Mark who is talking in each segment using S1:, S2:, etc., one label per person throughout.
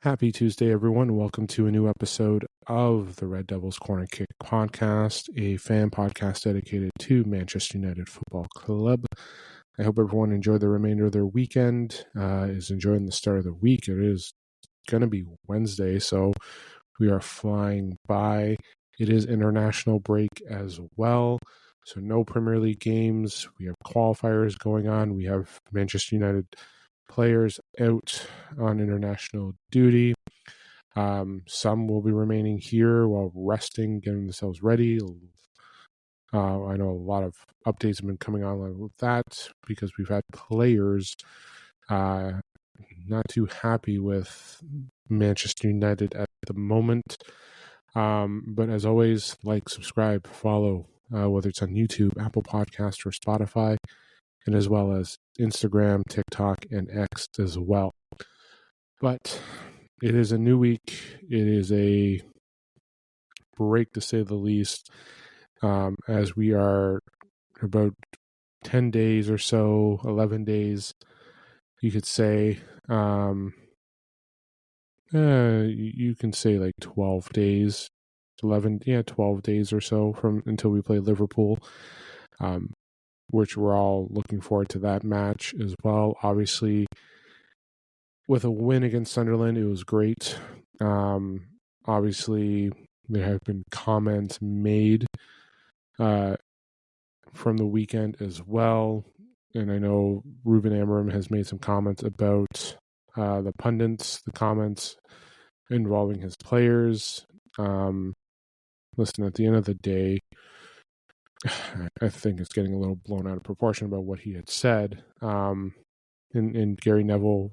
S1: Happy Tuesday, everyone. Welcome to a new episode of the Red Devils Corner Kick podcast, a fan podcast dedicated to Manchester United Football Club. I hope everyone enjoyed the remainder of their weekend, is enjoying the start of the week. It is going to be Wednesday, so we are flying by. It is international break as well, so no Premier League games. We have qualifiers going on. We have Manchester United players out on international duty. Some will be remaining here while resting, getting themselves ready. I know a lot of updates have been coming on with that because we've had players not too happy with Manchester United at the moment. But as always, like, subscribe, follow, whether it's on YouTube, Apple Podcast, or Spotify, and as well as Instagram, TikTok, and X as well. But it is a new week. It is a break, to say the least, as we are about 10 days or so, 11 days, you could say. You can say like 12 days, 12 days or so from until we play Liverpool. Which we're all looking forward to that match as well. Obviously, with a win against Sunderland, it was great. Obviously, there have been comments made from the weekend as well. And I know Ruben Amorim has made some comments about the pundits, the comments involving his players. Listen, at the end of the day, I think it's getting a little blown out of proportion about what he had said. And Gary Neville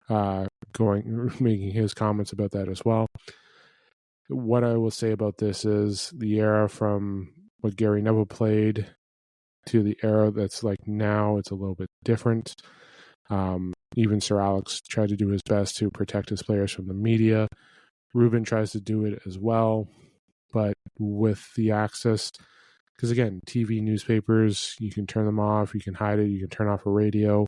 S1: making his comments about that as well. What I will say about this is the era from what Gary Neville played to the era that's like now, it's a little bit different. Even Sir Alex tried to do his best to protect his players from the media. Ruben tries to do it as well, but with the access, because again, TV, newspapers, you can turn them off, you can hide it, you can turn off a radio.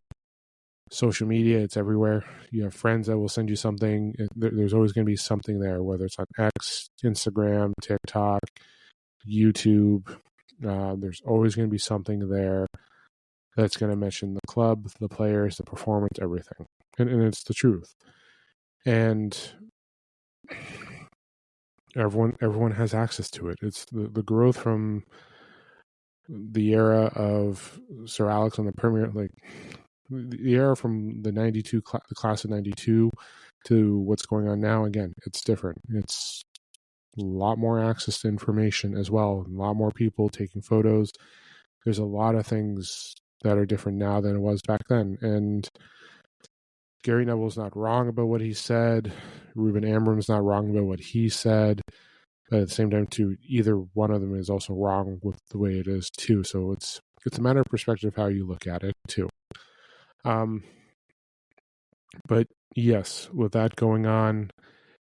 S1: Social media, it's everywhere. You have friends that will send you something. There's always going to be something there, whether it's on X, Instagram, TikTok, YouTube. There's always going to be something there that's going to mention the club, the players, the performance, everything. And it's the truth. And everyone has access to it. It's the growth from the era of Sir Alex on the Premier, like the era from the 92 the class of 92 to what's going on now. Again, it's different. It's a lot more access to information as well. A lot more people taking photos. There's a lot of things that are different now than it was back then. And Gary Neville's not wrong about what he said. Ruben Amorim's not wrong about what he said. But at the same time, too, either one of them is also wrong with the way it is, too. So it's a matter of perspective how you look at it, too. But yes, with that going on,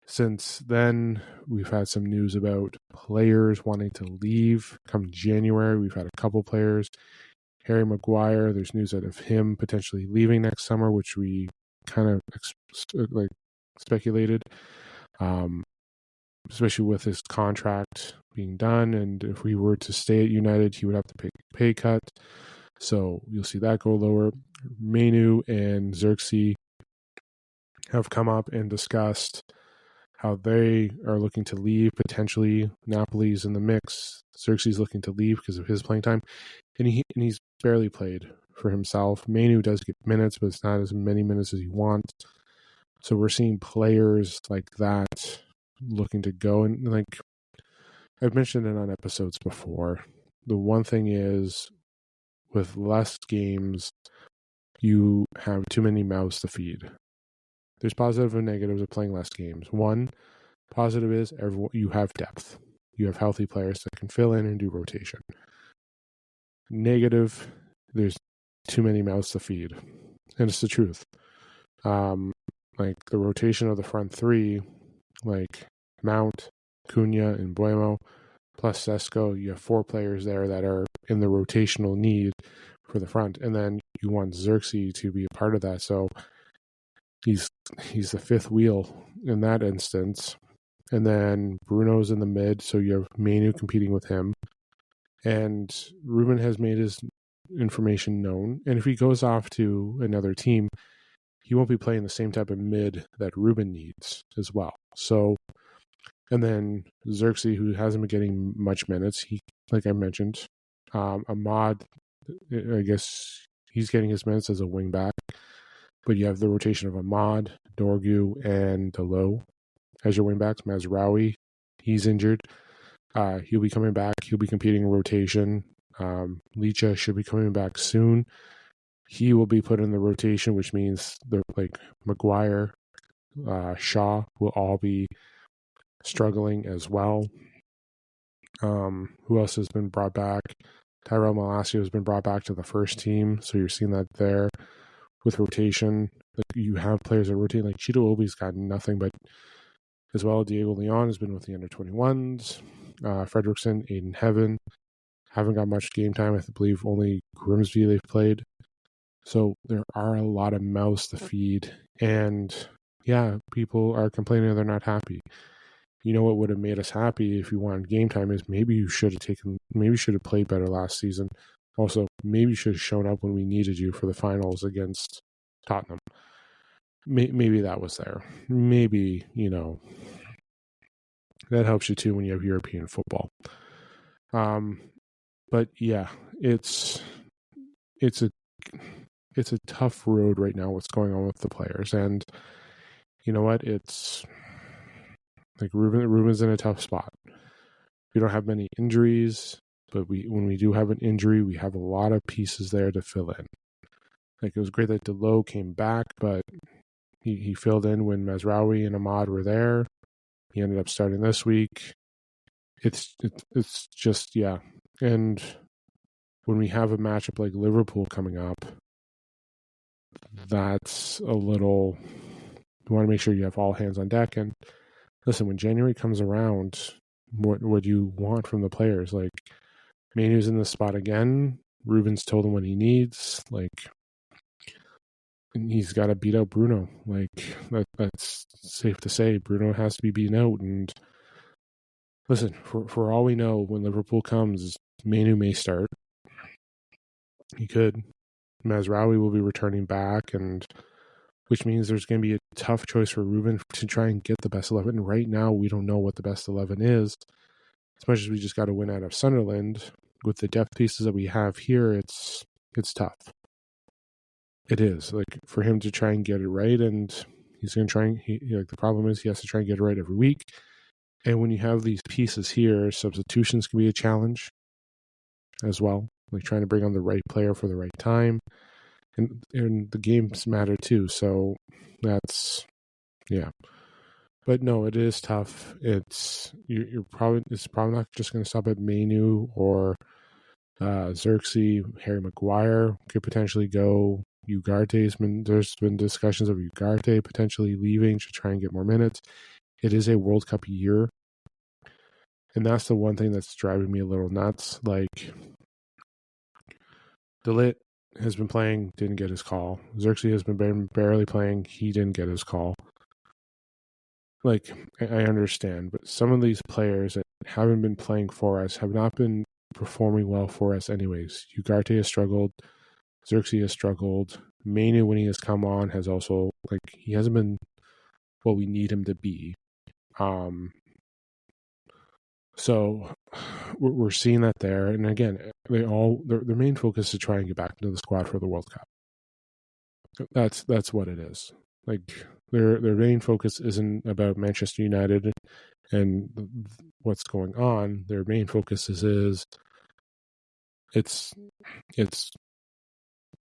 S1: since then, we've had some news about players wanting to leave come January. We've had a couple players. Harry Maguire, there's news out of him potentially leaving next summer, which we kind of speculated. Especially with his contract being done. And if we were to stay at United, he would have to pay a pay cut. So you'll see that go lower. Manu and Xerxes have come up and discussed how they are looking to leave. Potentially, Napoli's in the mix. Xerxes looking to leave because of his playing time. And he's barely played for himself. Manu does get minutes, but it's not as many minutes as he wants. So we're seeing players like that looking to go. And like I've mentioned it on episodes before, the one thing is with less games, you have too many mouths to feed. There's positive and negatives of playing less games. One positive is you have depth. You have healthy players that can fill in and do rotation. Negative, there's too many mouths to feed. And it's the truth. Like the rotation of the front three, like Mount, Cunha, and Buemo, plus Sesko, you have 4 players there that are in the rotational need for the front. And then you want Xerxes to be a part of that. So he's he's the fifth wheel in that instance. And then Bruno's in the mid, so you have Manu competing with him. And Ruben has made his information known. And if he goes off to another team, he won't be playing the same type of mid that Ruben needs as well. So, and then Xerxes, who hasn't been getting much minutes, he, like I mentioned, Ahmad, I guess he's getting his minutes as a wing back. But you have the rotation of Ahmad, Dorgu, and Delo as your wing backs. Mazraoui, he's injured. He'll be coming back. He'll be competing in rotation. Licha should be coming back soon. He will be put in the rotation, which means Maguire, Shaw will all be struggling as well. Who else has been brought back? Tyrell Malacio has been brought back to the first team, so you're seeing that there with rotation. You have players that rotate, like Cheeto Obi's got nothing, but as well, Diego Leon has been with the under-21s. Fredrickson, Aiden Heaven haven't got much game time. I believe only Grimsby they've played. So there are a lot of mouths to feed. And yeah, people are complaining they're not happy. You know what would have made us happy if you wanted game time is maybe you should have played better last season. Also, maybe you should have shown up when we needed you for the finals against Tottenham. Maybe that was there. Maybe, that helps you too when you have European football. But yeah, it's a tough road right now. What's going on with the players, and you know what? It's like Ruben's in a tough spot. We don't have many injuries, but when we do have an injury, we have a lot of pieces there to fill in. Like it was great that Delo came back, but he filled in when Mazraoui and Ahmad were there. He ended up starting this week. It's just, yeah. And when we have a matchup like Liverpool coming up, that's a little, you want to make sure you have all hands on deck. And listen, when January comes around, what do you want from the players? Like, Manu's in this spot again. Ruben's told him what he needs. And he's got to beat out Bruno. That's safe to say. Bruno has to be beaten out. And listen, for all we know, when Liverpool comes, Manu may start. He could. Mazraoui will be returning back, and which means there's going to be a tough choice for Ruben to try and get the best 11. Right now, we don't know what the best 11 is. As much as we just got to win out of Sunderland, with the depth pieces that we have here, it's tough. It is. For him to try and get it right, and he's going to try and, the problem is he has to try and get it right every week. And when you have these pieces here, substitutions can be a challenge as well. Trying to bring on the right player for the right time. And the games matter too. So that's, yeah. But no, it is tough. It's probably not just going to stop at Manu or Xerxes. Harry Maguire could potentially go. There's been discussions of Ugarte potentially leaving to try and get more minutes. It is a World Cup year. And that's the one thing that's driving me a little nuts. DeLitt has been playing, didn't get his call. Xerxes has been barely playing, he didn't get his call. I understand, but some of these players that haven't been playing for us have not been performing well for us anyways. Ugarte has struggled. Xerxes has struggled. Manu, when he has come on, has also, he hasn't been what we need him to be. So we're seeing that there. And again, their main focus is to try and get back into the squad for the World Cup. That's what it is. Their main focus isn't about Manchester United and what's going on. Their main focus is it's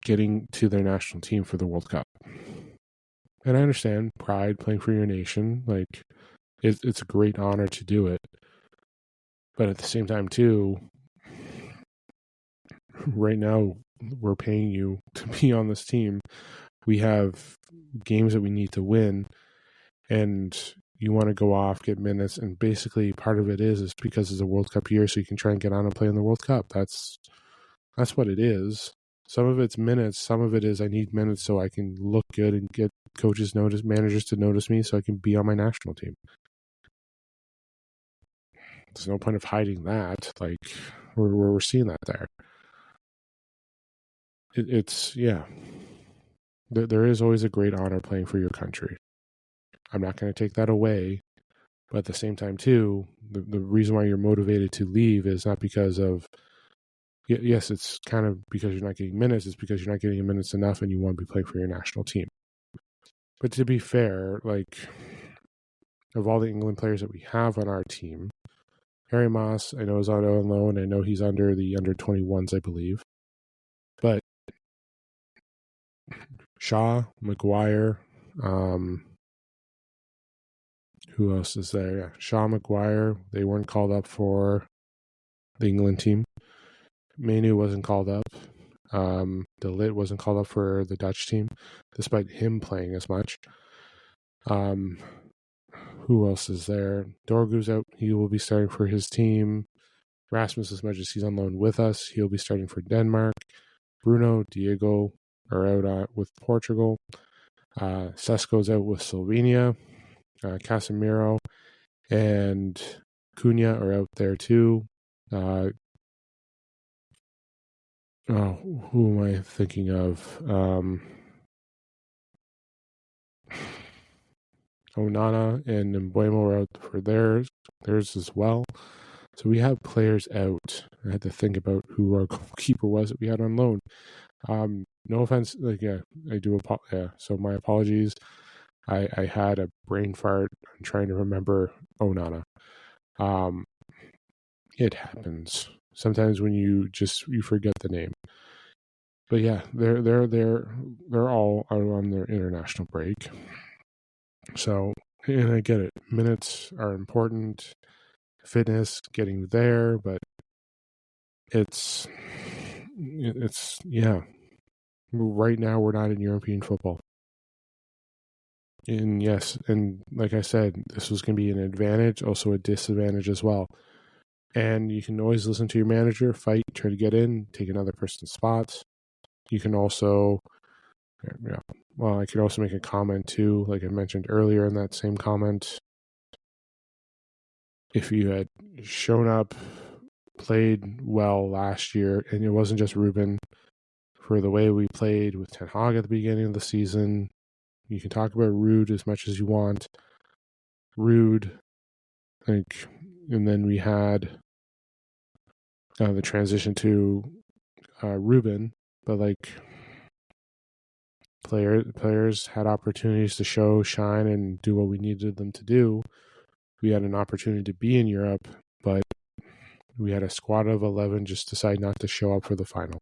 S1: getting to their national team for the World Cup. And I understand pride, playing for your nation. It's a great honor to do it. But at the same time, too, right now, we're paying you to be on this team. We have games that we need to win, and you want to go off, get minutes, and basically part of it is because it's a World Cup year, so you can try and get on and play in the World Cup. That's what it is. Some of it's minutes. Some of it is I need minutes so I can look good and get coaches notice, managers to notice me so I can be on my national team. There's no point of hiding that. Like we're seeing that there. It's yeah. There is always a great honor playing for your country. I'm not going to take that away, but at the same time, too, the reason why you're motivated to leave is not because of yes, it's kind of because you're not getting minutes. It's because you're not getting minutes enough, and you want to be playing for your national team. But to be fair, like of all the England players that we have on our team, Harry Moss, I know is on loan. I know he's under the under 21s, I believe. But Shaw, Maguire, who else is there? Yeah, Shaw, Maguire. They weren't called up for the England team. Manu wasn't called up. De Ligt wasn't called up for the Dutch team, despite him playing as much. Who else is there? Dorgu's out. He will be starting for his team. Rasmus, as much as he's on loan with us, he'll be starting for Denmark. Bruno, Diego are out with Portugal. Sesko's out with Slovenia. Casemiro and Cunha are out there too. Who am I thinking of? Onana and Mbuemo are out for theirs as well. So we have players out. I had to think about who our goalkeeper was that we had on loan. No offense, like I do. So my apologies. I had a brain fart. I'm trying to remember Onana. It happens sometimes when you forget the name. But yeah, they're all out on their international break. So, and I get it. Minutes are important. Fitness, getting there, but it's yeah. Right now, we're not in European football. And yes, and like I said, this was going to be an advantage, also a disadvantage as well. And you can always listen to your manager, fight, try to get in, take another person's spot. You can also, I could also make a comment too, like I mentioned earlier in that same comment. If you had shown up, played well last year, and it wasn't just Ruben, for the way we played with Ten Hag at the beginning of the season, you can talk about Rude as much as you want. Rude, like, and then we had the transition to Ruben, but like players had opportunities to show, shine, and do what we needed them to do. We had an opportunity to be in Europe, but we had a squad of 11 just decide not to show up for the final.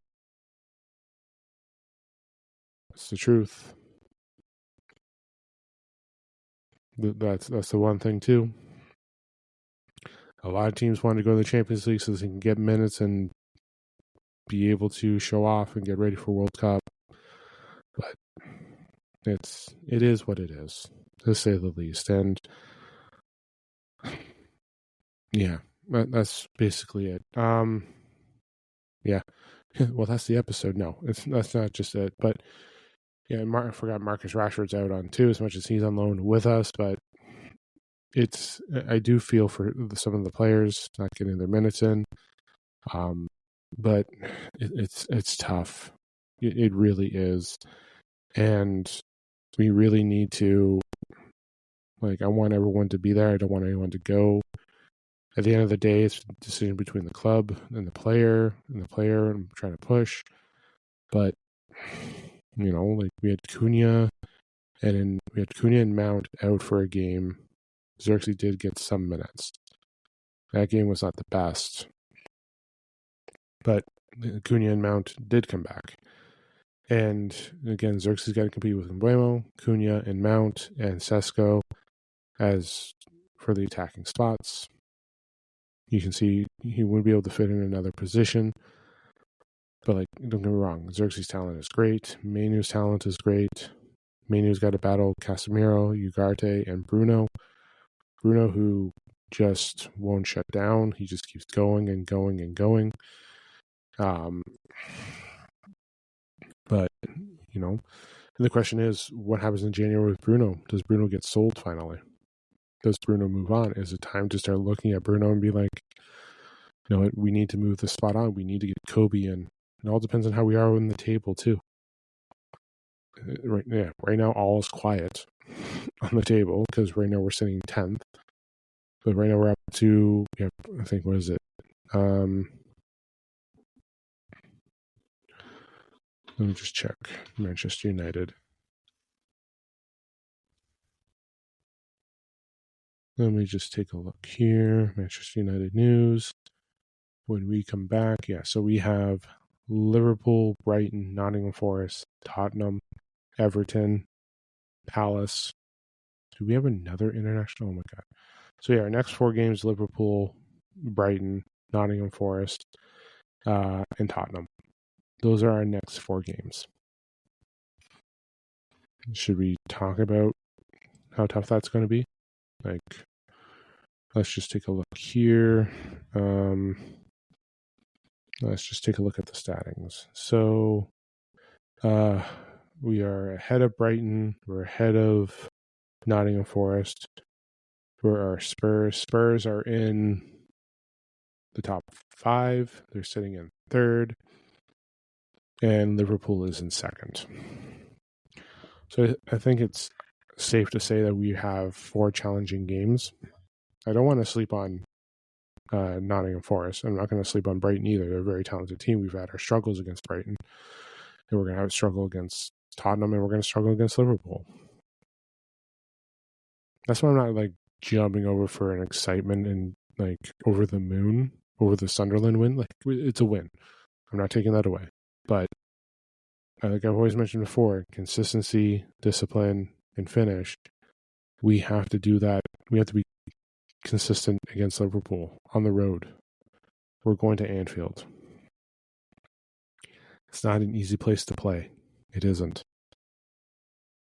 S1: That's the truth. That's the one thing too. A lot of teams want to go to the Champions League so they can get minutes and be able to show off and get ready for World Cup. But it is what it is, to say the least. And yeah, that's basically it. Yeah. Well, that's the episode. No, that's not just it. But yeah, I forgot Marcus Rashford's out on too, as much as he's on loan with us. But I do feel for some of the players not getting their minutes in. But it's tough. It really is, and we really need to. Like, I want everyone to be there. I don't want anyone to go. At the end of the day, it's a decision between the club and the player, and I'm trying to push. But, like we had Cunha and Mount out for a game. Xerxes did get some minutes. That game was not the best. But Cunha and Mount did come back. And again, Xerxes got to compete with Mbuemo, Cunha, and Mount, and Sesko as for the attacking spots. You can see he wouldn't be able to fit in another position. But, like, don't get me wrong, Xerxes' talent is great. Manu's talent is great. Manu's got to battle Casemiro, Ugarte, and Bruno. Bruno, who just won't shut down. He just keeps going and going and going. But, and the question is, what happens in January with Bruno? Does Bruno get sold finally? Does Bruno move on? Is it time to start looking at Bruno and be like, we need to move the spot on. We need to get Kobe in. It all depends on how we are in the table, too. Right now, all is quiet on the table because right now we're sitting 10th. But right now we're up to, I think, what is it? Let me just check. Manchester United. Let me just take a look here. Manchester United news. When we come back, so we have Liverpool, Brighton, Nottingham Forest, Tottenham, Everton, Palace. Do we have another international? Oh my God. So our next 4 games, Liverpool, Brighton, Nottingham Forest, and Tottenham. Those are our next 4 games. Should we talk about how tough that's going to be? Let's just take a look here. Let's just take a look at the standings. So we are ahead of Brighton. We're ahead of Nottingham Forest. For our Spurs. Spurs are in the top 5. They're sitting in 3rd. And Liverpool is in 2nd. So I think it's safe to say that we have 4 challenging games. I don't want to sleep on Nottingham Forest. I'm not going to sleep on Brighton either. They're a very talented team. We've had our struggles against Brighton. And we're going to have a struggle against Tottenham, and we're going to struggle against Liverpool. That's why I'm not jumping over for an excitement and over the moon over the Sunderland win. It's a win. I'm not taking that away. But like I've always mentioned before, consistency, discipline, and finish. We have to do that. We have to be consistent against Liverpool on the road. We're going to Anfield. It's not an easy place to play. It isn't.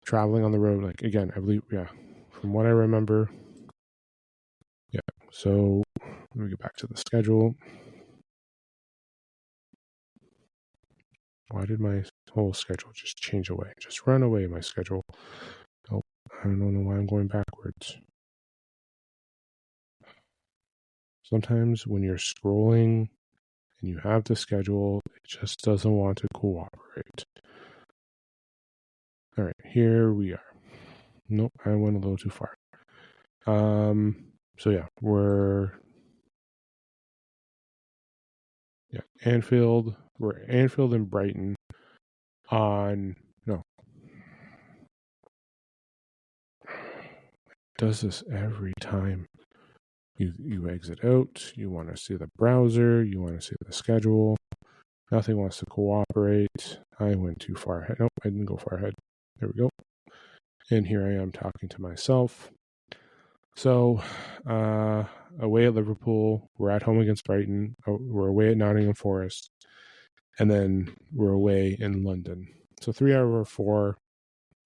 S1: Traveling on the road, again, I believe, from what I remember, so let me get back to the schedule. Why did my whole schedule just change away? Just run away, my schedule. Oh, I don't know why I'm going backwards. Sometimes when you're scrolling and you have the schedule, it just doesn't want to cooperate. All right, here we are. Nope, I went a little too far. We're Anfield. We're Anfield and Brighton does this every time. You exit out, you want to see the browser, you want to see the schedule. Nothing wants to cooperate. I went too far ahead. Nope, I didn't go far ahead. There we go. And here I am talking to myself. So, away at Liverpool, we're at home against Brighton, we're away at Nottingham Forest, and then we're away in London. So 3 out of our 4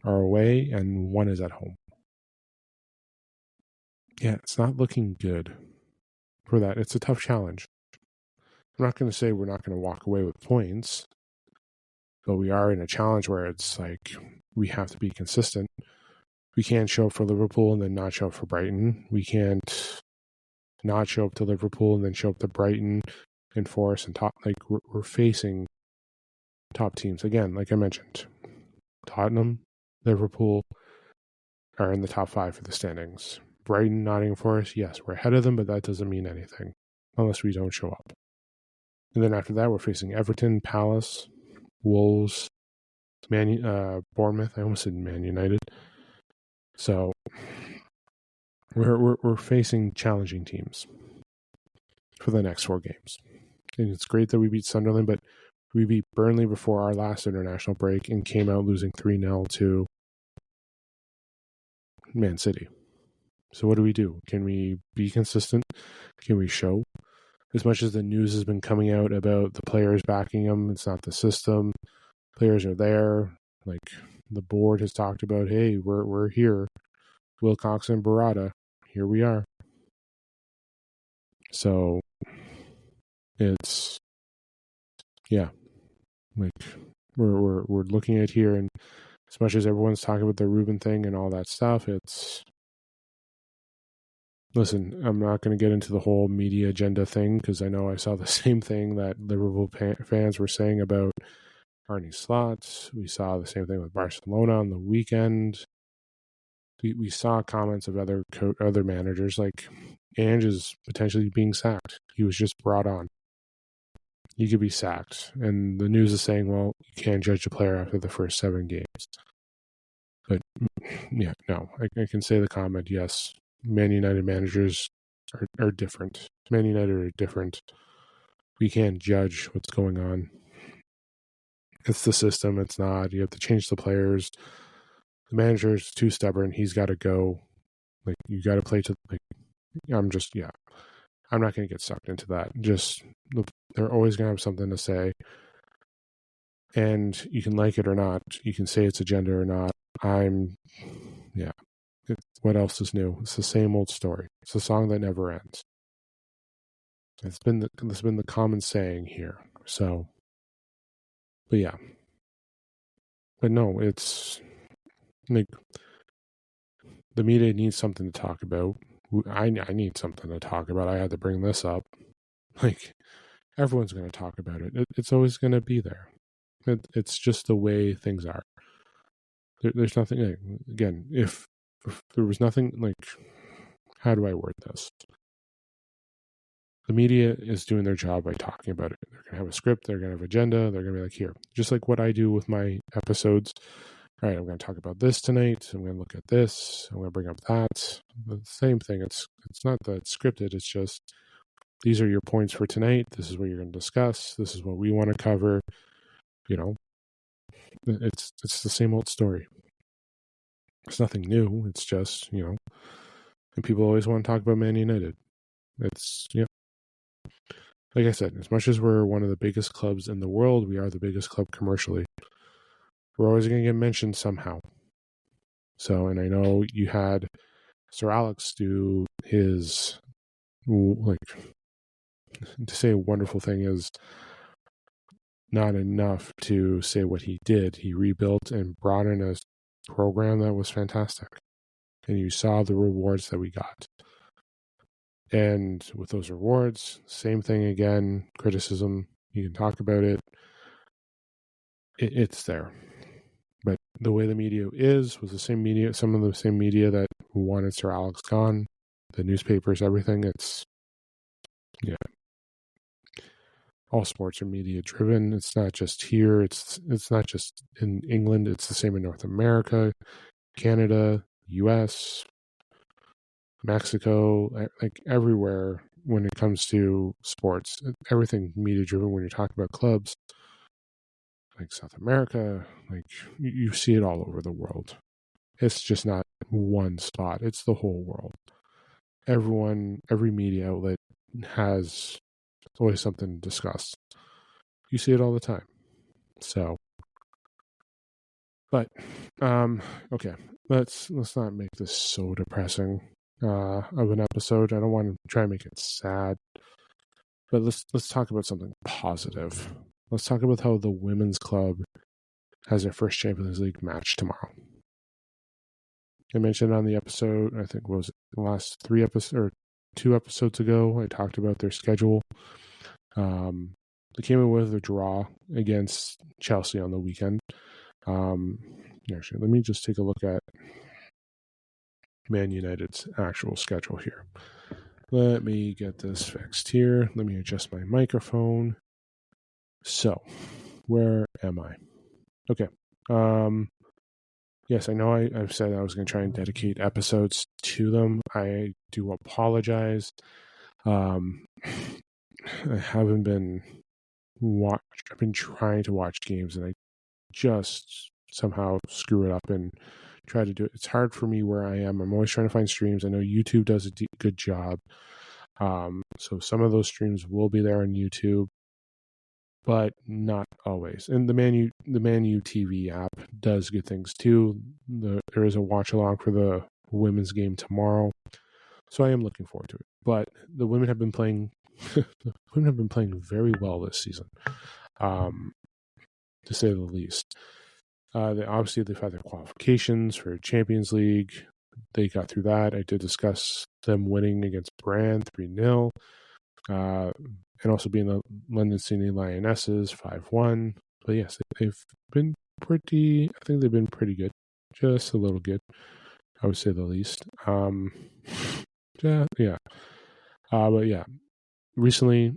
S1: are away, and 1 is at home. Yeah, it's not looking good for that. It's a tough challenge. I'm not going to say we're not going to walk away with points, but we are in a challenge where it's we have to be consistent. We can't show up for Liverpool and then not show up for Brighton. We can't not show up to Liverpool and then show up to Brighton and Forest and top. We're facing top teams. Again, like I mentioned, Tottenham, Liverpool are in the top 5 for the standings. Brighton, Nottingham Forest, yes, we're ahead of them, but that doesn't mean anything unless we don't show up. And then after that, we're facing Everton, Palace, Wolves, Bournemouth. I almost said Man United. So we're facing challenging teams for the next 4 games. And it's great that we beat Sunderland, but we beat Burnley before our last international break and came out losing 3-0 to Man City. So what do? Can we be consistent? Can we show? As much as the news has been coming out about the players backing them, it's not the system. Players are there. The board has talked about, hey, we're here. Wilcox and Barada, here we are. So it's we're looking at here. And as much as everyone's talking about the Ruben thing and all that stuff, listen, I'm not going to get into the whole media agenda thing, because I know I saw the same thing that Liverpool fans were saying about Arne Slot. We saw the same thing with Barcelona on the weekend. We saw comments of other managers, like Ange is potentially being sacked. He was just brought on. He could be sacked. And the news is saying, well, you can't judge a player after the first 7 games. But yeah, no, I can say the comment, yes, Man United managers are different. Man United are different. We can't judge what's going on. It's the system. It's not. You have to change the players. The manager's too stubborn. He's got to go. Like, you got to play to, like, I'm not going to get sucked into that. Just, they're always going to have something to say. And you can like it or not. You can say it's agenda or not. What else is new? It's the same old story. It's a song that never ends. It's been the common saying here. So, but yeah. But no, it's like the media needs something to talk about. I need something to talk about. I had to bring this up. Like, everyone's going to talk about it. It's always going to be there. It's just the way things are. There's nothing, again, if there was nothing, like, how do I word this? The media is doing their job by talking about it. They're going to have a script. They're going to have agenda. They're going to be like, here, just like what I do with my episodes. All right, I'm going to talk about this tonight. I'm going to look at this. I'm going to bring up that. The same thing. It's not that it's scripted. It's just, these are your points for tonight. This is what you're going to discuss. This is what we want to cover. You know, it's the same old story. It's nothing new. It's just, and people always want to talk about Man United. It's, like I said, as much as we're one of the biggest clubs in the world, we are the biggest club commercially. We're always going to get mentioned somehow. So, and I know you had Sir Alex do his, like, to say a wonderful thing is not enough to say what he did. He rebuilt and brought in a program that was fantastic. And you saw the rewards that we got. And with those rewards, same thing again, criticism, you can talk about it. It's there. But the way the media was the same media, some of the same media that wanted Sir Alex gone, the newspapers, everything. It's, all sports are media driven. It's not just here. It's not just in England. It's the same in North America, Canada, US, Mexico, like everywhere when it comes to sports. Everything media driven when you're talking about clubs. Like South America, like you see it all over the world. It's just not one spot. It's the whole world. Every media outlet has always something to discuss. You see it all the time. So, but, okay, let's not make this so depressing of an episode. I don't want to try and make it sad, but let's talk about something positive. Let's talk about how the women's club has their first Champions League match tomorrow. I mentioned on the episode, I think was the last 3 episodes or 2 episodes ago, I talked about their schedule. They came in with a draw against Chelsea on the weekend. Actually, let me just take a look at Man United's actual schedule here. Let me get this fixed here. Let me adjust my microphone. So, where am I? Okay. Yes, I know I've said I was going to try and dedicate episodes to them. I do apologize. I haven't been I've been trying to watch games and I just somehow screw it up and try to do it. It's hard for me where I am. I'm always trying to find streams. I know YouTube does a good job. So some of those streams will be there on YouTube, but not always. And the Man U TV app does good things too. There is a watch along for the women's game tomorrow, so I am looking forward to it. But the women have been playing. The women have been playing very well this season. to say the least. They've had their qualifications for Champions League. They got through that. I did discuss them winning against Brand 3-0, and also being the London City Lionesses 5-1. But yes, they've been pretty. I think they've been pretty good, just a little good, I would say the least. Yeah. But yeah, recently,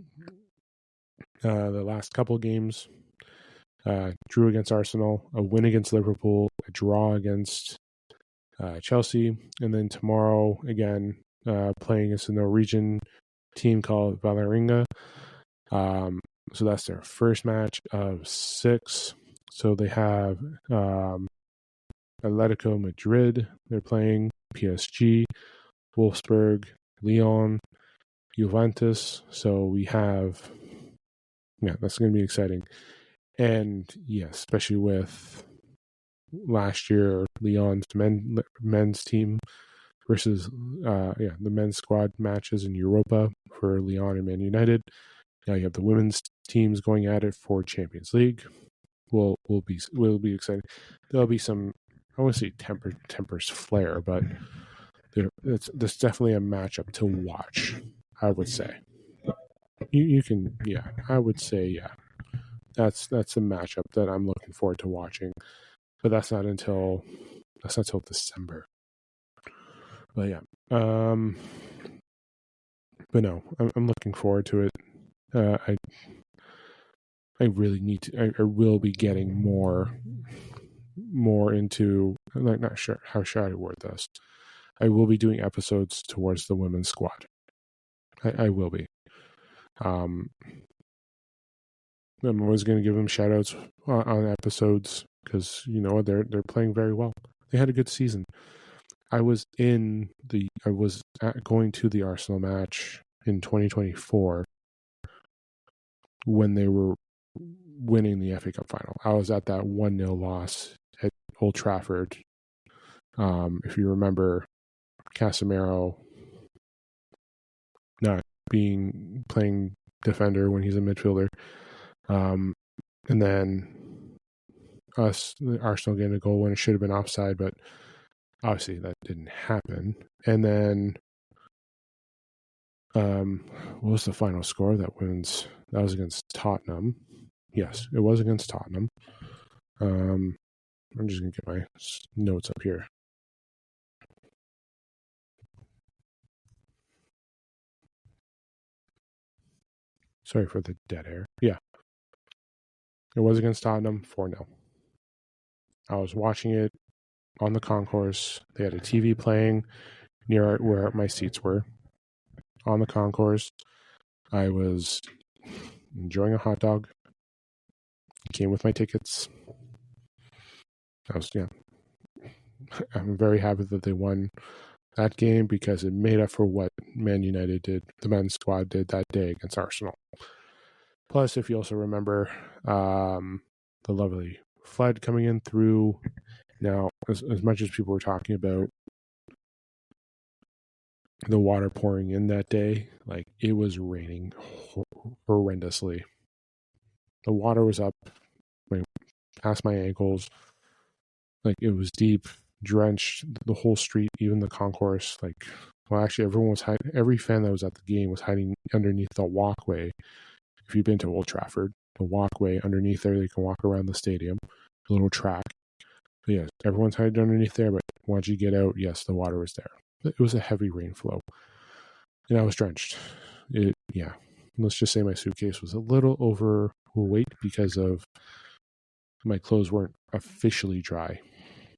S1: the last couple games, drew against Arsenal, a win against Liverpool, a draw against Chelsea, and then tomorrow again playing against a Norwegian team called Valerenga. So that's their first match of 6. So they have Atletico Madrid. They're playing PSG, Wolfsburg, Lyon, Juventus. So we have, that's going to be exciting. And yeah, especially with last year Lyon's men's team versus the men's squad matches in Europa for Lyon and Man United. Now you have the women's teams going at it for Champions League. Will be exciting. There'll be some, I won't say tempers flare, but there's definitely a matchup to watch, I would say. You can, I would say, that's a matchup that I'm looking forward to watching, but that's not until December. But yeah, but no, I'm looking forward to it. I really need to. I will be getting more into. I'm not sure how should I word this. I will be doing episodes towards the women's squad. I will be. I'm always going to give them shout outs on episodes because they're playing very well. They had a good season. I was going to the Arsenal match in 2024 when they were winning the FA Cup final. I was at that 1-0 loss at Old Trafford. If you remember, Casemiro not playing defender when he's a midfielder, and then Arsenal getting a goal when it should have been offside, but obviously that didn't happen. And then, what was the final score that wins? That was against Tottenham. Yes, it was against Tottenham. I'm just going to get my notes up here. Sorry for the dead air. Yeah. It was against Tottenham, 4-0. I was watching it on the concourse. They had a TV playing near where my seats were on the concourse. I was enjoying a hot dog. Came with my tickets. I'm very happy that they won that game because it made up for what Man United did, the men's squad did that day against Arsenal. Plus, if you also remember, the lovely flood coming in through. Now, as much as people were talking about the water pouring in that day, like it was raining horrendously. The water was up past my ankles. Like it was deep, drenched the whole street, even the concourse. Actually, everyone was hiding. Every fan that was at the game was hiding underneath the walkway. If you've been to Old Trafford, the walkway underneath there, they can walk around the stadium, a little track. But yeah, everyone's hiding underneath there. But once you get out, yes, the water was there. It was a heavy rain flow, and I was drenched. Let's just say my suitcase was a little overweight because of my clothes weren't officially dry.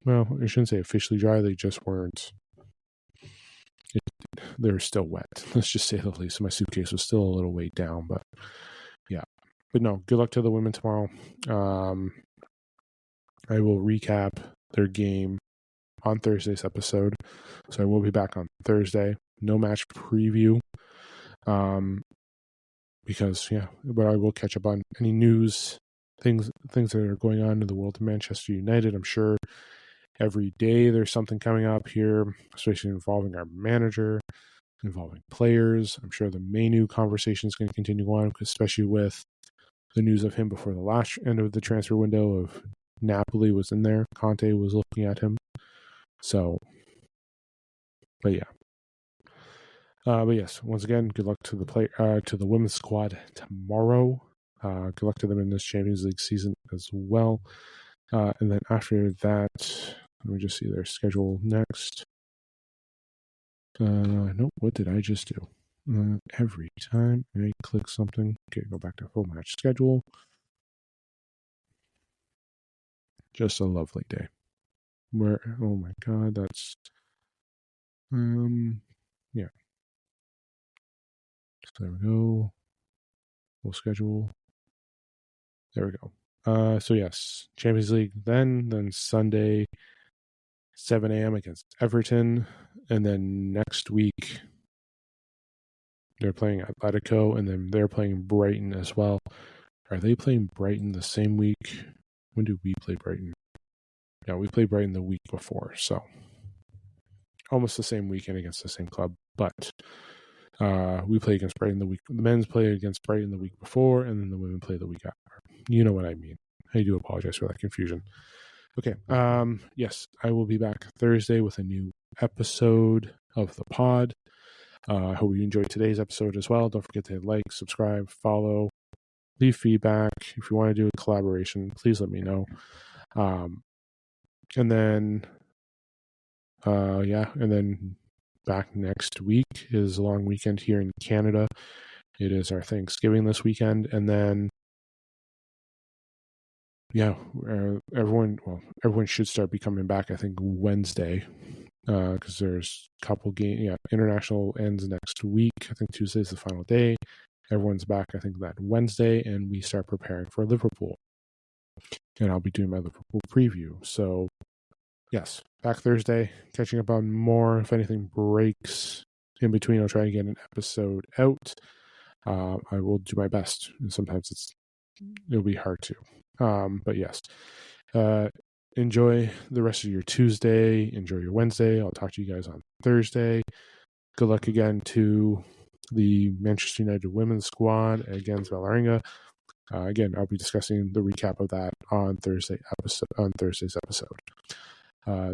S1: Well, I shouldn't say officially dry. They just weren't. They were still wet. Let's just say the least. My suitcase was still a little weighed down, but yeah. But no, good luck to the women tomorrow. I will recap their game on Thursday's episode. So I will be back on Thursday. No match preview. Because but I will catch up on any news, things that are going on in the world of Manchester United. I'm sure every day there's something coming up here, especially involving our manager, involving players. I'm sure the Manu conversation is going to continue on, especially with the news of him before the last end of the transfer window of Napoli was in there. Conte was looking at him. So, but yeah. But yes, once again, good luck to the women's squad tomorrow. Good luck to them in this Champions League season as well. And then after that, let me just see their schedule next. No, what did I just do? Every time I click something, okay, go back to full match schedule. Just a lovely day. Oh my god, that's yeah. So there we go. Full schedule. There we go. So yes, Champions League then Sunday, 7 a.m. against Everton, and then next week they're playing Atletico, and then they're playing Brighton as well. Are they playing Brighton the same week? When did we play Brighton? Yeah, we played Brighton the week before, so almost the same weekend against the same club, but we play against Brighton the men's play against Brighton the week before, and then the women play the week after. You know what I mean. I do apologize for that confusion. Okay. Yes, I will be back Thursday with a new episode of the pod. I hope you enjoyed today's episode as well. Don't forget to like, subscribe, follow, leave feedback. If you want to do a collaboration, please let me know. And then back next week is a long weekend here in Canada. It is our Thanksgiving this weekend, and then everyone should start be coming back, I think, Wednesday, because there's a couple games. Yeah, international ends next week. I think Tuesday's the final day. Everyone's back, I think, that Wednesday, and we start preparing for Liverpool. And I'll be doing my Liverpool preview. So, yes, back Thursday, catching up on more. If anything breaks in between, I'll try to get an episode out. I will do my best. And sometimes it'll be hard to. But yes, enjoy the rest of your Tuesday. Enjoy your Wednesday. I'll talk to you guys on Thursday. Good luck again to the Manchester United women's squad against Valerenga. Again, I'll be discussing the recap of that on Thursday's episode.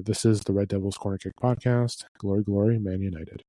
S1: This is the Red Devils Corner Kick podcast. Glory, glory, Man United.